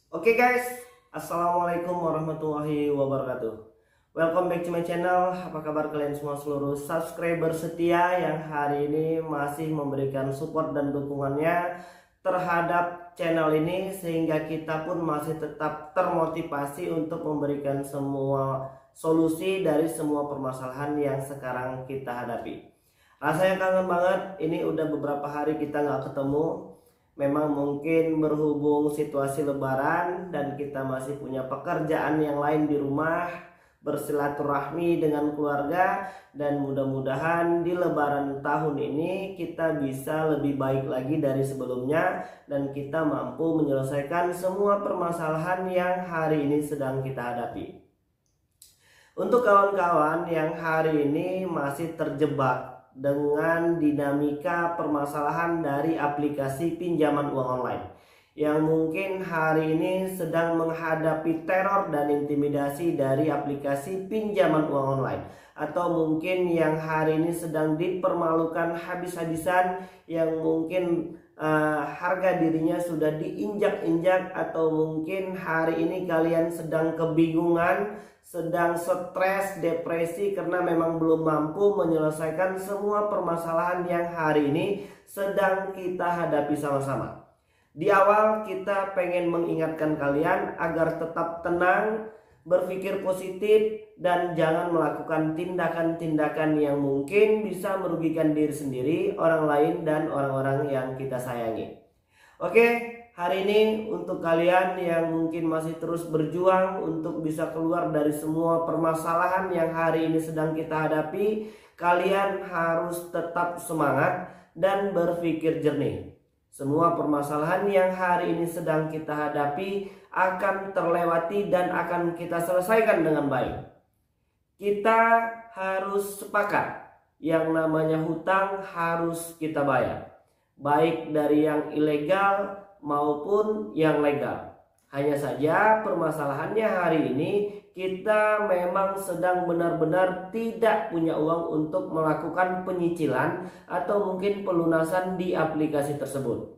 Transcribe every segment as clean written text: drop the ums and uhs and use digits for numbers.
Oke guys, Assalamualaikum warahmatullahi wabarakatuh. Welcome back to my channel. Apa kabar kalian semua seluruh subscriber setia yang hari ini masih memberikan support dan dukungannya terhadap channel ini, sehingga kita pun masih tetap termotivasi untuk memberikan semua solusi dari semua permasalahan yang sekarang kita hadapi. Rasanya kangen banget, ini udah beberapa hari kita nggak ketemu. Memang mungkin berhubung situasi lebaran dan kita masih punya pekerjaan yang lain di rumah, bersilaturahmi dengan keluarga, dan mudah-mudahan di lebaran tahun ini kita bisa lebih baik lagi dari sebelumnya dan kita mampu menyelesaikan semua permasalahan yang hari ini sedang kita hadapi. Untuk kawan-kawan yang hari ini masih terjebak dengan dinamika permasalahan dari aplikasi pinjaman uang online, yang mungkin hari ini sedang menghadapi teror dan intimidasi dari aplikasi pinjaman uang online, atau mungkin yang hari ini sedang dipermalukan habis-habisan, yang mungkin harga dirinya sudah diinjak-injak, atau mungkin hari ini kalian sedang kebingungan, sedang stres, depresi karena memang belum mampu menyelesaikan semua permasalahan yang hari ini sedang kita hadapi sama-sama. Di awal kita pengen mengingatkan kalian agar tetap tenang, berpikir positif, dan jangan melakukan tindakan-tindakan yang mungkin bisa merugikan diri sendiri, orang lain, dan orang-orang yang kita sayangi. Oke, hari ini untuk kalian yang mungkin masih terus berjuang untuk bisa keluar dari semua permasalahan yang hari ini sedang kita hadapi, kalian harus tetap semangat dan berpikir jernih. Semua permasalahan yang hari ini sedang kita hadapi akan terlewati dan akan kita selesaikan dengan baik. Kita harus sepakat, yang namanya hutang harus kita bayar, baik dari yang ilegal maupun yang legal. Hanya saja permasalahannya hari ini kita memang sedang benar-benar tidak punya uang untuk melakukan penyicilan atau mungkin pelunasan di aplikasi tersebut.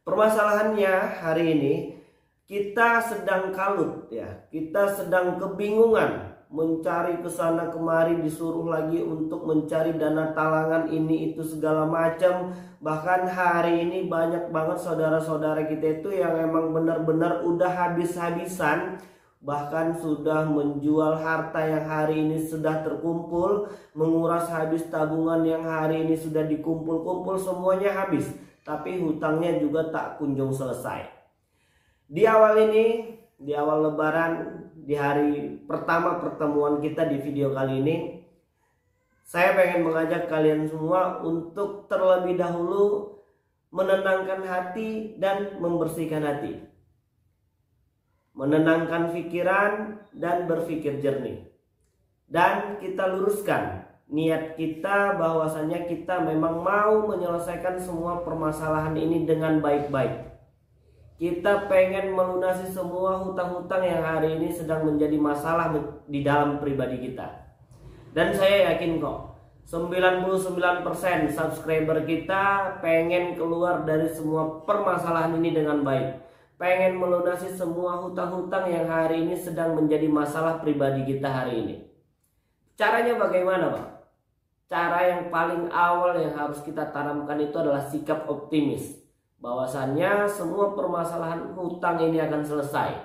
Permasalahannya hari ini kita sedang kalut ya, kita sedang kebingungan, mencari kesana kemari, disuruh lagi untuk mencari dana talangan ini itu segala macam. Bahkan hari ini banyak banget saudara-saudara kita itu yang emang benar-benar udah habis-habisan, bahkan sudah menjual harta yang hari ini sudah terkumpul, menguras habis tabungan yang hari ini sudah dikumpul-kumpul, semuanya habis, tapi hutangnya juga tak kunjung selesai. Di awal ini, di awal lebaran, di hari pertama pertemuan kita di video kali ini, saya pengen mengajak kalian semua untuk terlebih dahulu menenangkan hati dan membersihkan hati, menenangkan pikiran dan berpikir jernih, dan kita luruskan niat kita bahwasannya kita memang mau menyelesaikan semua permasalahan ini dengan baik-baik. Kita pengen melunasi semua hutang-hutang yang hari ini sedang menjadi masalah di dalam pribadi kita. Dan saya yakin kok 99% subscriber kita pengen keluar dari semua permasalahan ini dengan baik, pengen melunasi semua hutang-hutang yang hari ini sedang menjadi masalah pribadi kita hari ini. Caranya bagaimana, Pak? Cara yang paling awal yang harus kita tanamkan itu adalah sikap optimis, bahwasannya semua permasalahan hutang ini akan selesai.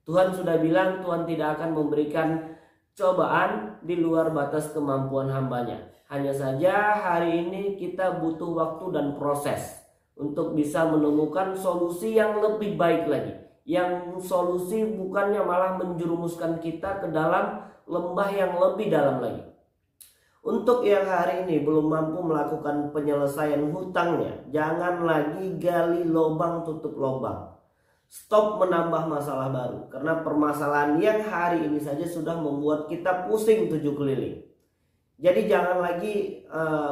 Tuhan sudah bilang Tuhan tidak akan memberikan cobaan di luar batas kemampuan hambanya. Hanya saja hari ini kita butuh waktu dan proses untuk bisa menemukan solusi yang lebih baik lagi, yang solusi bukannya malah menjerumuskan kita ke dalam lembah yang lebih dalam lagi. Untuk yang hari ini belum mampu melakukan penyelesaian hutangnya, jangan lagi gali lubang tutup lubang. Stop menambah masalah baru, karena permasalahan yang hari ini saja sudah membuat kita pusing 7 keliling. Jadi jangan lagi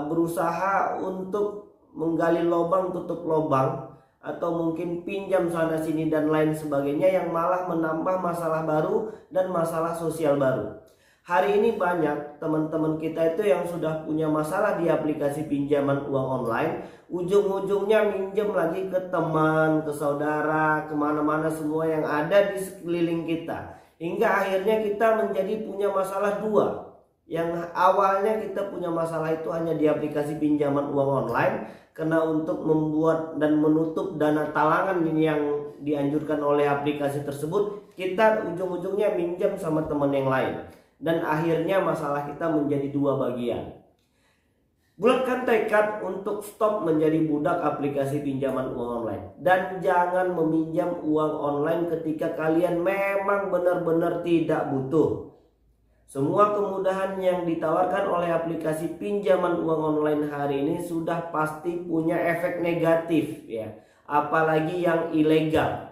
berusaha untuk menggali lubang tutup lubang, atau mungkin pinjam sana sini dan lain sebagainya yang malah menambah masalah baru dan masalah sosial baru. Hari ini banyak teman-teman kita itu yang sudah punya masalah di aplikasi pinjaman uang online, ujung-ujungnya minjem lagi ke teman, ke saudara, kemana-mana semua yang ada di sekeliling kita. Hingga akhirnya kita menjadi punya masalah dua. Yang awalnya kita punya masalah itu hanya di aplikasi pinjaman uang online, karena untuk membuat dan menutup dana talangan yang dianjurkan oleh aplikasi tersebut, kita ujung-ujungnya minjem sama teman yang lain. Dan akhirnya masalah kita menjadi dua bagian. Bulatkan tekad untuk stop menjadi budak aplikasi pinjaman uang online. Dan jangan meminjam uang online ketika kalian memang benar-benar tidak butuh. Semua kemudahan yang ditawarkan oleh aplikasi pinjaman uang online hari ini sudah pasti punya efek negatif ya. Apalagi yang ilegal.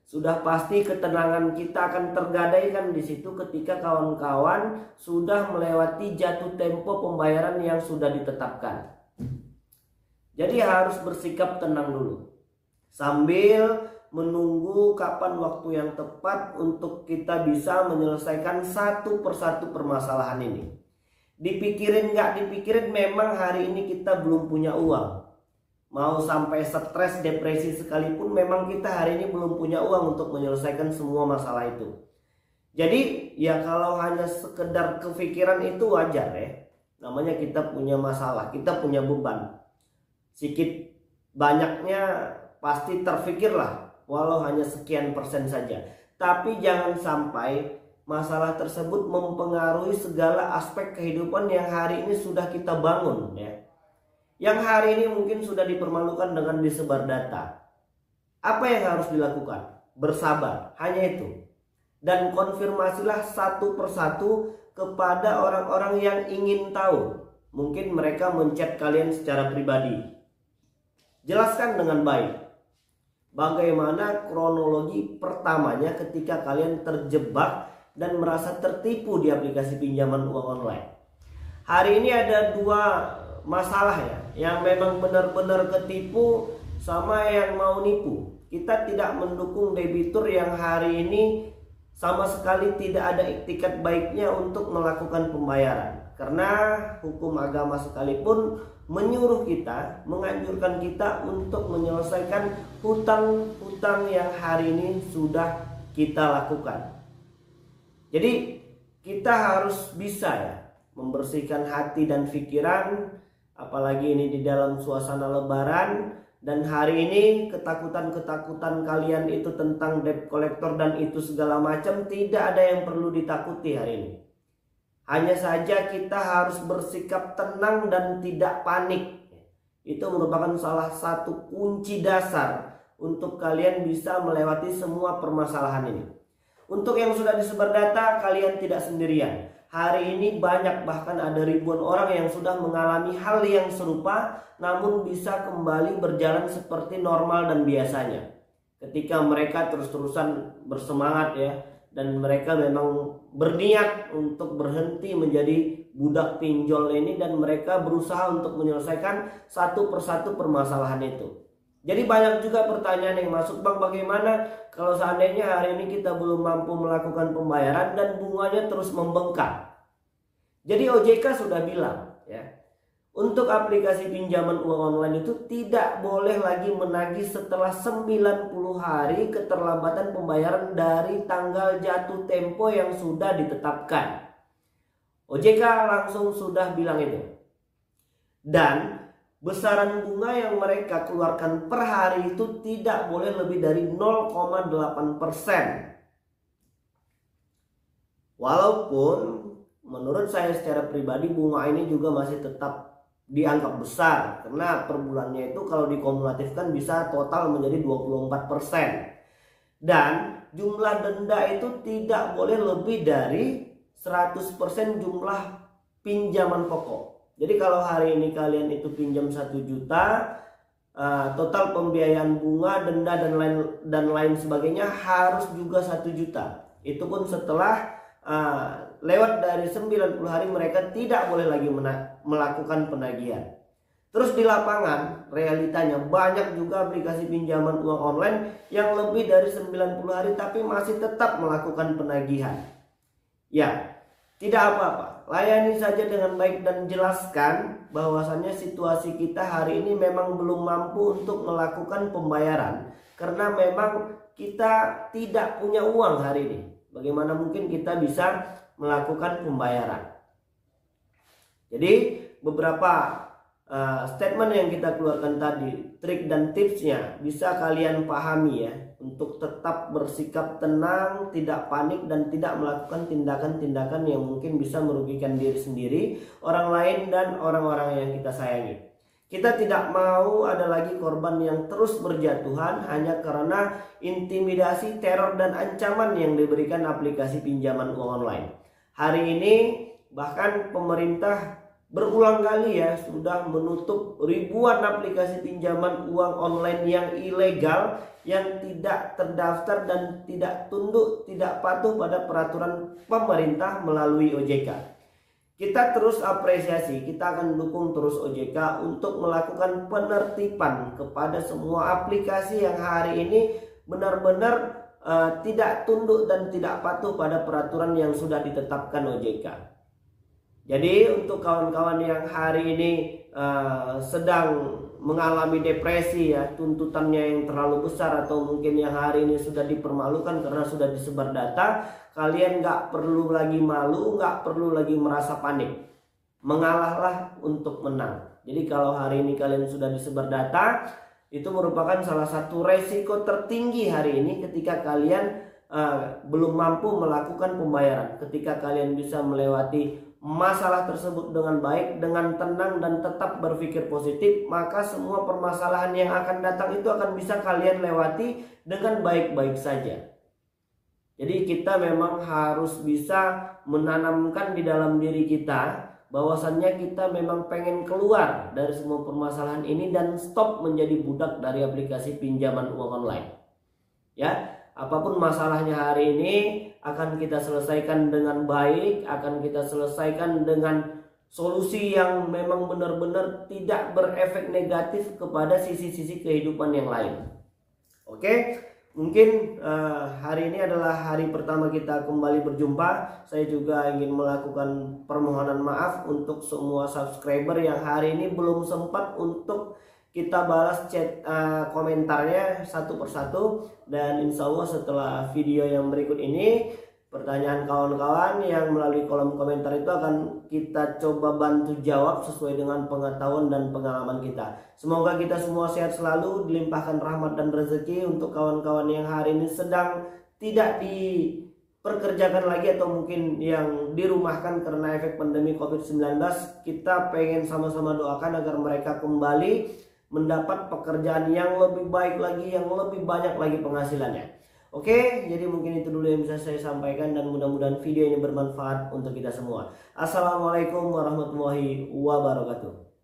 Sudah pasti ketenangan kita akan tergadaikan di situ ketika kawan-kawan sudah melewati jatuh tempo pembayaran yang sudah ditetapkan. Jadi harus bersikap tenang dulu sambil menunggu kapan waktu yang tepat untuk kita bisa menyelesaikan satu persatu permasalahan ini. Dipikirin nggak dipikirin, memang hari ini kita belum punya uang. Mau sampai stres, depresi sekalipun, memang kita hari ini belum punya uang untuk menyelesaikan semua masalah itu. Jadi ya kalau hanya sekedar kepikiran itu wajar ya. Namanya kita punya masalah, kita punya beban. Sedikit banyaknya pasti terfikirlah, walau hanya sekian persen saja. Tapi jangan sampai masalah tersebut mempengaruhi segala aspek kehidupan yang hari ini sudah kita bangun ya. Yang hari ini mungkin sudah dipermalukan dengan disebar data. Apa yang harus dilakukan? Bersabar, hanya itu. Dan konfirmasilah satu persatu kepada orang-orang yang ingin tahu. Mungkin mereka menchat kalian secara pribadi. Jelaskan dengan baik bagaimana kronologi pertamanya ketika kalian terjebak dan merasa tertipu di aplikasi pinjaman uang online. Hari ini ada dua masalah ya, yang memang benar-benar ketipu sama yang mau nipu. Kita tidak mendukung debitur yang hari ini sama sekali tidak ada iktikat baiknya untuk melakukan pembayaran. Karena hukum agama sekalipun menyuruh kita, menganjurkan kita untuk menyelesaikan hutang-hutang yang hari ini sudah kita lakukan. Jadi kita harus bisa ya membersihkan hati dan pikiran. Apalagi ini di dalam suasana lebaran, dan hari ini ketakutan-ketakutan kalian itu tentang debt collector dan itu segala macam tidak ada yang perlu ditakuti hari ini. Hanya saja kita harus bersikap tenang dan tidak panik. Itu merupakan salah satu kunci dasar untuk kalian bisa melewati semua permasalahan ini. Untuk yang sudah disebar data, kalian tidak sendirian. Hari ini banyak, bahkan ada ribuan orang yang sudah mengalami hal yang serupa namun bisa kembali berjalan seperti normal dan biasanya. Ketika mereka terus-terusan bersemangat ya, dan mereka memang berniat untuk berhenti menjadi budak pinjol ini, dan mereka berusaha untuk menyelesaikan satu persatu permasalahan itu. Jadi banyak juga pertanyaan yang masuk, Bang, bagaimana kalau seandainya hari ini kita belum mampu melakukan pembayaran dan bunganya terus membengkak? Jadi OJK sudah bilang ya, untuk aplikasi pinjaman uang online itu tidak boleh lagi menagih setelah 90 hari keterlambatan pembayaran dari tanggal jatuh tempo yang sudah ditetapkan. OJK langsung sudah bilang itu. Dan besaran bunga yang mereka keluarkan per hari itu tidak boleh lebih dari 0,8%. Walaupun menurut saya secara pribadi bunga ini juga masih tetap dianggap besar, karena per bulannya itu kalau dikumulatifkan bisa total menjadi 24%. Dan jumlah denda itu tidak boleh lebih dari 100% jumlah pinjaman pokok. Jadi kalau hari ini kalian itu pinjam 1 juta, total pembiayaan bunga, denda dan lain sebagainya harus juga 1 juta. Itu pun setelah lewat dari 90 hari mereka tidak boleh lagi melakukan penagihan. Terus di lapangan realitanya banyak juga aplikasi pinjaman uang online yang lebih dari 90 hari tapi masih tetap melakukan penagihan. Ya, Tidak apa-apa, layani saja dengan baik dan jelaskan bahwasannya situasi kita hari ini memang belum mampu untuk melakukan pembayaran karena memang kita tidak punya uang hari ini. Bagaimana mungkin kita bisa melakukan pembayaran? Jadi beberapa statement yang kita keluarkan tadi, trik dan tipsnya bisa kalian pahami ya, untuk tetap bersikap tenang, tidak panik dan tidak melakukan tindakan-tindakan yang mungkin bisa merugikan diri sendiri, orang lain dan orang-orang yang kita sayangi. Kita tidak mau ada lagi korban yang terus berjatuhan hanya karena intimidasi, teror dan ancaman yang diberikan aplikasi pinjaman uang online. Hari ini bahkan pemerintah berulang kali ya sudah menutup ribuan aplikasi pinjaman uang online yang ilegal, yang tidak terdaftar dan tidak tunduk, tidak patuh pada peraturan pemerintah melalui OJK. Kita terus apresiasi, kita akan dukung terus OJK untuk melakukan penertiban kepada semua aplikasi yang hari ini benar-benar tidak tunduk dan tidak patuh pada peraturan yang sudah ditetapkan OJK. Jadi untuk kawan-kawan yang hari ini sedang mengalami depresi ya, tuntutannya yang terlalu besar atau mungkin yang hari ini sudah dipermalukan karena sudah disebar data, kalian nggak perlu lagi malu, nggak perlu lagi merasa panik. Mengalahlah untuk menang. Jadi kalau hari ini kalian sudah disebar data, itu merupakan salah satu resiko tertinggi hari ini ketika kalian belum mampu melakukan pembayaran. Ketika kalian bisa melewati masalah tersebut dengan baik, dengan tenang dan tetap berpikir positif, maka semua permasalahan yang akan datang itu akan bisa kalian lewati dengan baik-baik saja. Jadi kita memang harus bisa menanamkan di dalam diri kita bahwasannya kita memang pengen keluar dari semua permasalahan ini dan stop menjadi budak dari aplikasi pinjaman uang online. Ya, apapun masalahnya hari ini akan kita selesaikan dengan baik, akan kita selesaikan dengan solusi yang memang benar-benar tidak berefek negatif kepada sisi-sisi kehidupan yang lain. Oke, mungkin hari ini adalah hari pertama kita kembali berjumpa. Saya juga ingin melakukan permohonan maaf untuk semua subscriber yang hari ini belum sempat untuk kita balas chat komentarnya satu persatu, dan insya Allah setelah video yang berikut ini pertanyaan kawan-kawan yang melalui kolom komentar itu akan kita coba bantu jawab sesuai dengan pengetahuan dan pengalaman kita. Semoga kita semua sehat selalu, dilimpahkan rahmat dan rezeki. Untuk kawan-kawan yang hari ini sedang tidak diperkerjakan lagi atau mungkin yang dirumahkan karena efek pandemi COVID-19, kita pengen sama-sama doakan agar mereka kembali mendapat pekerjaan yang lebih baik lagi, yang lebih banyak lagi penghasilannya. Oke, jadi mungkin itu dulu yang bisa saya sampaikan dan mudah-mudahan video ini bermanfaat untuk kita semua. Assalamualaikum warahmatullahi wabarakatuh.